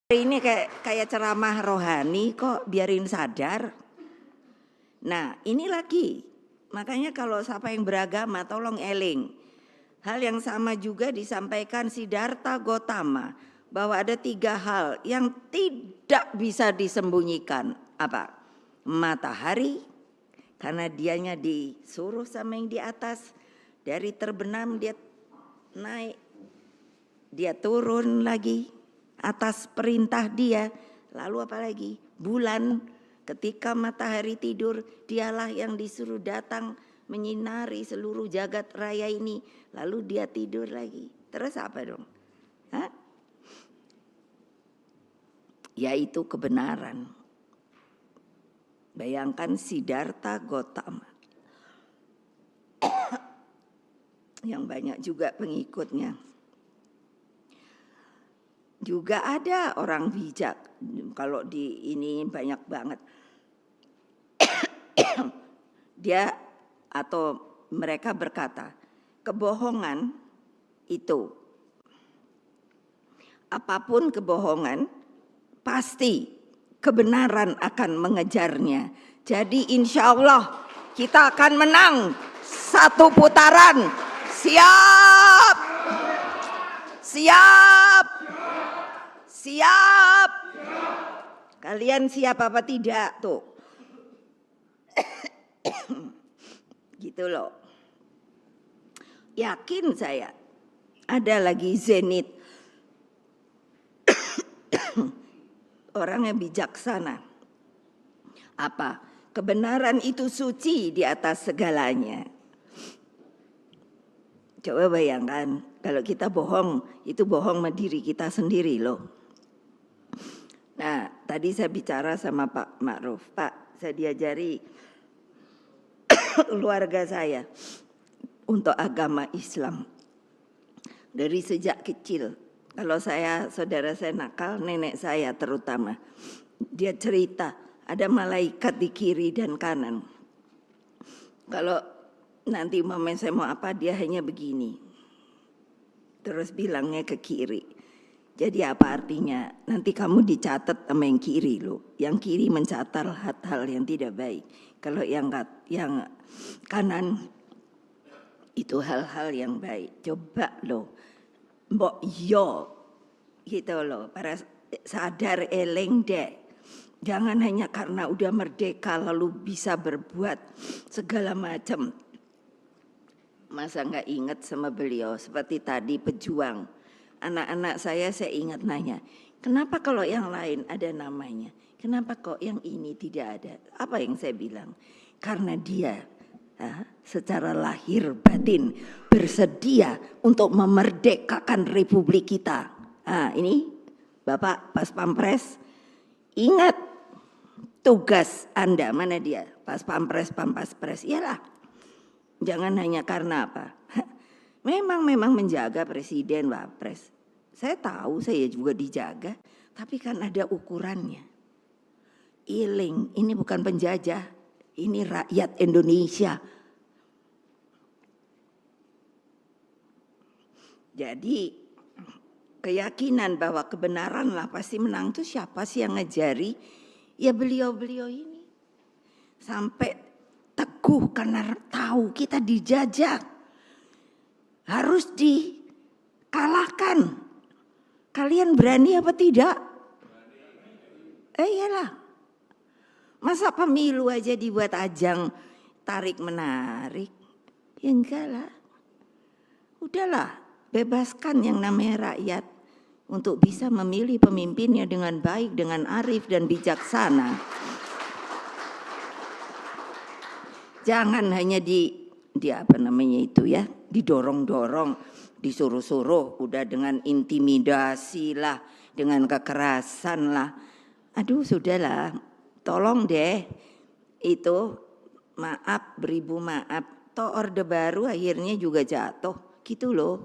Ini kayak ceramah rohani kok, biarin sadar. Nah ini lagi, makanya kalau siapa yang beragama tolong eling. Hal yang sama juga disampaikan Siddhartha Gautama, bahwa ada 3 hal yang tidak bisa disembunyikan. Apa? Matahari, karena dianya disuruh sama yang di atas, dari terbenam dia naik, dia turun lagi atas perintah dia. Lalu apa lagi? Bulan, ketika matahari tidur, dialah yang disuruh datang menyinari seluruh jagat raya ini. Lalu dia tidur lagi. Terus apa dong? Hah? Yaitu kebenaran. Bayangkan Siddhartha Gautama yang banyak juga pengikutnya. Juga ada orang bijak, kalau di ini banyak banget. Dia atau mereka berkata, kebohongan itu, apapun kebohongan, pasti kebenaran akan mengejarnya. Jadi insya Allah kita akan menang 1 putaran. Siap! Siap! Siap! Kalian siap apa tidak tuh? Gitu loh. Yakin saya ada lagi Zenit. Orang yang bijaksana. Apa? Kebenaran itu suci di atas segalanya. Coba bayangkan kalau kita bohong, itu bohong sama diri kita sendiri loh. Nah, tadi saya bicara sama Pak Ma'ruf. Pak, saya diajari keluarga saya untuk agama Islam. Dari sejak kecil. Kalau saudara saya nakal, nenek saya terutama. Dia cerita, ada malaikat di kiri dan kanan. Kalau nanti mama saya mau apa, dia hanya begini. Terus bilangnya ke kiri. Jadi apa artinya? Nanti kamu dicatat sama yang kiri loh. Yang kiri mencatat hal-hal yang tidak baik. Kalau yang kanan itu hal-hal yang baik. Coba loh. Mbok yo gitu loh. Para sadar eleng dek. Jangan hanya karena udah merdeka lalu bisa berbuat segala macam. Masa nggak ingat sama beliau seperti tadi pejuang. Anak-anak saya ingat nanya, kenapa kalau yang lain ada namanya? Kenapa kok yang ini tidak ada? Apa yang saya bilang? Karena dia secara lahir batin bersedia untuk memerdekakan republik kita. Ini Bapak Pas Pampres, ingat tugas Anda, mana dia? Pas Pampres, Pampaspres, iyalah. Jangan hanya karena apa? Memang menjaga presiden, wapres. Saya tahu saya juga dijaga, tapi kan ada ukurannya. Iling, ini bukan penjajah, ini rakyat Indonesia. Jadi keyakinan bahwa kebenaranlah pasti menang itu siapa sih yang ngejari? Ya beliau-beliau ini. Sampai teguh karena tahu kita dijajah. Harus dikalahkan. Kalian berani apa tidak? Iyalah. Masa pemilu aja dibuat ajang tarik menarik? Ya enggak lah. Udahlah, bebaskan yang namanya rakyat untuk bisa memilih pemimpinnya dengan baik, dengan arif dan bijaksana. Jangan hanya didorong-dorong, disuruh-suruh, udah dengan intimidasi lah, dengan kekerasan lah. Aduh sudahlah, tolong deh, itu maaf, beribu maaf. Toh orde baru akhirnya juga jatuh, gitu loh.